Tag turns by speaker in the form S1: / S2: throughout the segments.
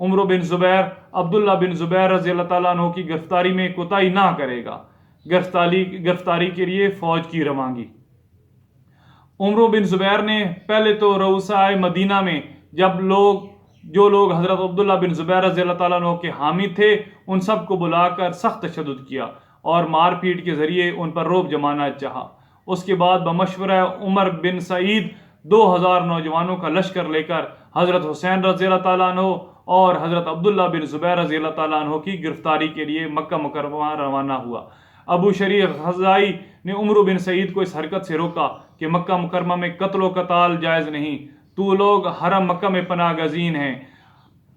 S1: عمر بن زبیر عبداللہ بن زبیر رضی اللہ تعالیٰ عنہ کی گرفتاری میں کوتاہی نہ کرے گا۔ گرفتاری کے لیے فوج کی روانگی۔ عمر بن زبیر نے پہلے تو رؤسائے مدینہ میں جو لوگ حضرت عبداللہ بن زبیر رضی اللہ تعالیٰ عنہ کے حامی تھے ان سب کو بلا کر سخت تشدد کیا اور مار پیٹ کے ذریعے ان پر رعب جمانا چاہا۔ اس کے بعد بمشورہ عمر بن سعید 2000 نوجوانوں کا لشکر لے کر حضرت حسین رضی اللہ تعالیٰ عنہ اور حضرت عبداللہ بن زبیر رضی اللہ تعالیٰ عنہ کی گرفتاری کے لیے مکہ مکرمہ روانہ ہوا۔ ابو شریح غزائی نے عمر بن سعید کو اس حرکت سے روکا کہ مکہ مکرمہ میں قتل و قتال جائز نہیں، تو لوگ حرم مکہ میں پناہ گزین ہیں،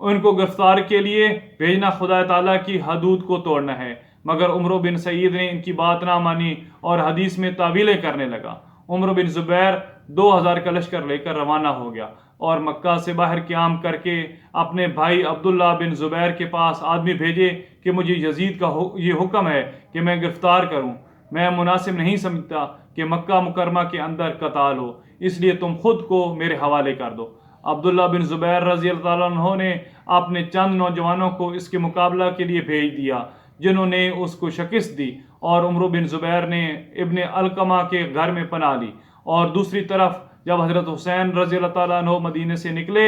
S1: ان کو گرفتار کے لیے بھیجنا خدا تعالیٰ کی حدود کو توڑنا ہے۔ مگر عمر بن سعید نے ان کی بات نہ مانی اور حدیث میں تعویلیں کرنے لگا۔ عمر بن زبیر 2000 کا لشکر لے کر روانہ ہو گیا اور مکہ سے باہر قیام کر کے اپنے بھائی عبداللہ بن زبیر کے پاس آدمی بھیجے کہ مجھے یزید کا یہ حکم ہے کہ میں گرفتار کروں، میں مناسب نہیں سمجھتا کہ مکہ مکرمہ کے اندر قتال ہو، اس لیے تم خود کو میرے حوالے کر دو۔ عبداللہ بن زبیر رضی اللہ تعالیٰ عنہ نے اپنے چند نوجوانوں کو اس کے مقابلہ کے لیے بھیج دیا جنہوں نے اس کو شکست دی، اور عمر بن زبیر نے ابن علقمہ کے گھر میں پناہ لی۔ اور دوسری طرف جب حضرت حسین رضی اللہ تعالیٰ عنہ مدینے سے نکلے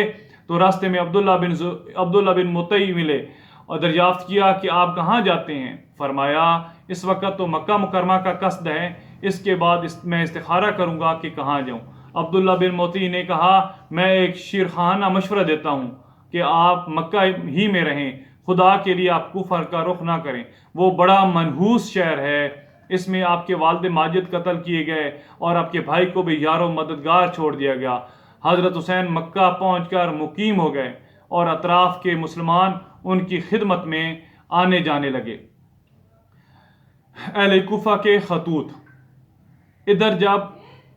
S1: تو راستے میں عبداللہ بن مطیع ملے اور دریافت کیا کہ آپ کہاں جاتے ہیں؟ فرمایا اس وقت تو مکہ مکرمہ کا قصد ہے، اس کے بعد میں استخارہ کروں گا کہ کہاں جاؤں۔ عبداللہ بن مطیع نے کہا میں ایک شیرخانہ مشورہ دیتا ہوں کہ آپ مکہ ہی میں رہیں، خدا کے لیے آپ کوفہ کا رخ نہ کریں، وہ بڑا منحوس شہر ہے، اس میں آپ کے والد ماجد قتل کیے گئے اور آپ کے بھائی کو بھی یار و مددگار چھوڑ دیا گیا۔ حضرت حسین مکہ پہنچ کر مقیم ہو گئے اور اطراف کے مسلمان ان کی خدمت میں آنے جانے لگے۔ اہل کوفہ کے خطوط۔ ادھر جب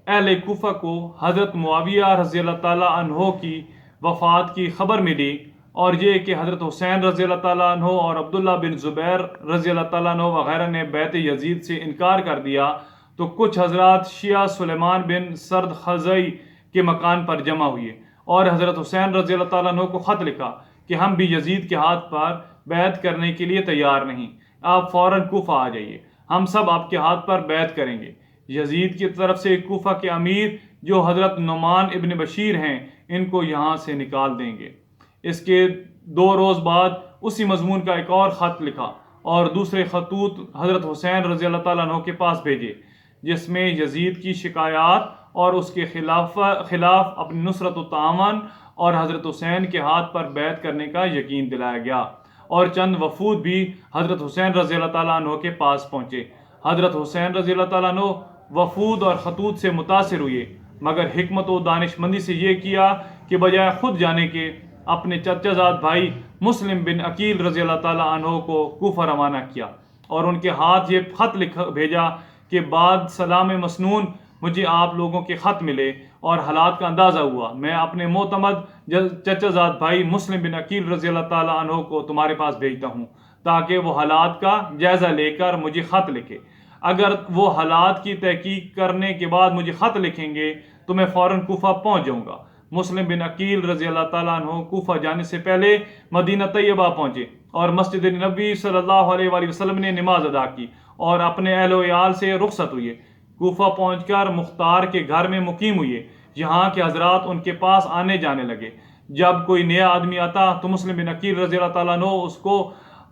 S1: اہل کوفہ کو حضرت معاویہ رضی اللہ تعالیٰ عنہ کی وفات کی خبر ملی اور یہ کہ حضرت حسین رضی اللہ تعالیٰ عنہ اور عبداللہ بن زبیر رضی اللہ تعالیٰ عنہ وغیرہ نے بیعت یزید سے انکار کر دیا تو کچھ حضرات شیعہ سلیمان بن سرد خزائی کے مکان پر جمع ہوئے اور حضرت حسین رضی اللہ تعالیٰ عنہ کو خط لکھا کہ ہم بھی یزید کے ہاتھ پر بیعت کرنے کے لیے تیار نہیں، آپ فوراً کوفہ آ جائیے، ہم سب آپ کے ہاتھ پر بیعت کریں گے۔ یزید کی طرف سے کوفہ کے امیر جو حضرت نعمان ابن بشیر ہیں ان کو یہاں سے نکال دیں گے۔ اس کے 2 روز بعد اسی مضمون کا ایک اور خط لکھا اور دوسرے خطوط حضرت حسین رضی اللہ تعالیٰ عنہ کے پاس بھیجے جس میں یزید کی شکایات اور اس کے خلاف اپنی نصرت و تعاون اور حضرت حسین کے ہاتھ پر بیعت کرنے کا یقین دلایا گیا۔ اور چند وفود بھی حضرت حسین رضی اللہ تعالیٰ عنہ کے پاس پہنچے۔ حضرت حسین رضی اللہ تعالیٰ عنہ وفود اور خطوط سے متاثر ہوئے مگر حکمت و دانش مندی سے یہ کیا کہ بجائے خود جانے کے اپنے چچا زاد بھائی مسلم بن عقیل رضی اللہ تعالیٰ عنہ کو کوفہ روانہ کیا اور ان کے ہاتھ یہ خط بھیجا کہ بعد سلام مسنون مجھے آپ لوگوں کے خط ملے اور حالات کا اندازہ ہوا، میں اپنے معتمد چچا زاد بھائی مسلم بن عقیل رضی اللہ تعالیٰ عنہ کو تمہارے پاس بھیجتا ہوں تاکہ وہ حالات کا جائزہ لے کر مجھے خط لکھے۔ اگر وہ حالات کی تحقیق کرنے کے بعد مجھے خط لکھیں گے تو میں فوراً کوفہ پہنچ جاؤں گا۔ مسلم بن عقیل رضی اللہ تعالیٰ عنہ کوفہ جانے سے پہلے مدینہ طیبہ پہنچے اور مسجد نبوی صلی اللہ علیہ وآلہ وسلم نے نماز ادا کی اور اپنے اہل و عیال سے رخصت ہوئے۔ کوفہ پہنچ کر مختار کے گھر میں مقیم ہوئے، یہاں کے حضرات ان کے پاس آنے جانے لگے۔ جب کوئی نیا آدمی آتا تو مسلم بن عقیل رضی اللہ تعالیٰ عنہ اس کو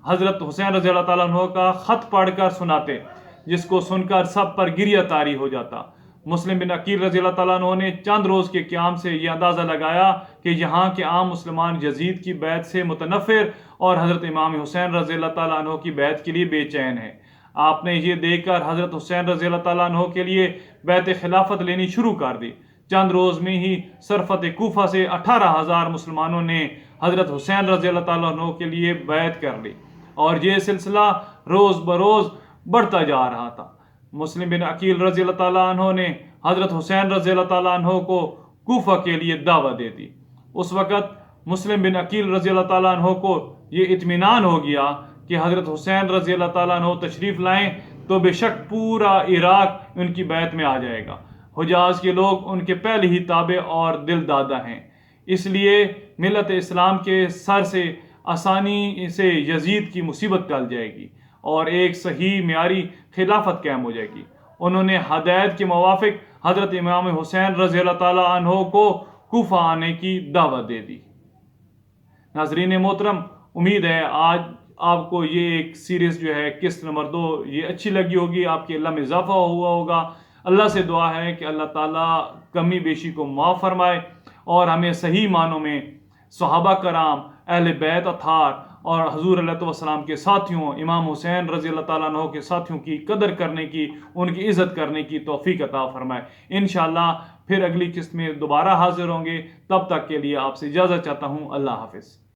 S1: حضرت حسین رضی اللہ تعالیٰ عنہ کا خط پڑھ کر سناتے، جس کو سن کر سب پر گریہ طاری ہو جاتا۔ مسلم بن عقیل رضی اللہ تعالیٰ عنہ نے چند روز کے قیام سے یہ اندازہ لگایا کہ یہاں کے عام مسلمان یزید کی بیعت سے متنفر اور حضرت امام حسین رضی اللہ تعالیٰ عنہ کی بیعت کے لیے بے چین ہیں۔ آپ نے یہ دیکھ کر حضرت حسین رضی اللہ تعالیٰ عنہ کے لیے بیعت خلافت لینی شروع کر دی۔ چند روز میں ہی سرفت کوفہ سے 18,000 مسلمانوں نے حضرت حسین رضی اللہ تعالیٰ عنہ کے لیے بیعت کر لی اور یہ سلسلہ روز بروز بڑھتا جا رہا تھا۔ مسلم بن عقیل رضی اللہ تعالیٰ عنہ نے حضرت حسین رضی اللہ تعالیٰ عنہ کو کوفہ کے لیے دعوت دے دی۔ اس وقت مسلم بن عقیل رضی اللہ تعالیٰ عنہ کو یہ اطمینان ہو گیا کہ حضرت حسین رضی اللہ تعالیٰ عنہ تشریف لائیں تو بے شک پورا عراق ان کی بیعت میں آ جائے گا۔ حجاز کے لوگ ان کے پہلے ہی تابع اور دل دادہ ہیں، اس لیے ملت اسلام کے سر سے آسانی سے یزید کی مصیبت ٹل جائے گی اور ایک صحیح معیاری خلافت قائم ہو جائے گی۔ انہوں نے ہدایت کے موافق حضرت امام حسین رضی اللہ تعالیٰ عنہ کو کوفہ آنے کی دعوت دے دی۔ ناظرین محترم، امید ہے آج آپ کو یہ ایک سیریز جو ہے قسط نمبر 2 یہ اچھی لگی ہوگی، آپ کے علم میں اضافہ ہوا ہوگا۔ اللہ سے دعا ہے کہ اللہ تعالیٰ کمی بیشی کو معاف فرمائے اور ہمیں صحیح معنوں میں صحابہ کرام، اہل بیت اطہار اور حضور علیہ السلام کے ساتھیوں، امام حسین رضی اللہ تعالیٰ عنہ کے ساتھیوں کی قدر کرنے کی، ان کی عزت کرنے کی توفیق عطا فرمائے۔ انشاءاللہ پھر اگلی قسط میں دوبارہ حاضر ہوں گے، تب تک کے لیے آپ سے اجازت چاہتا ہوں۔ اللہ حافظ۔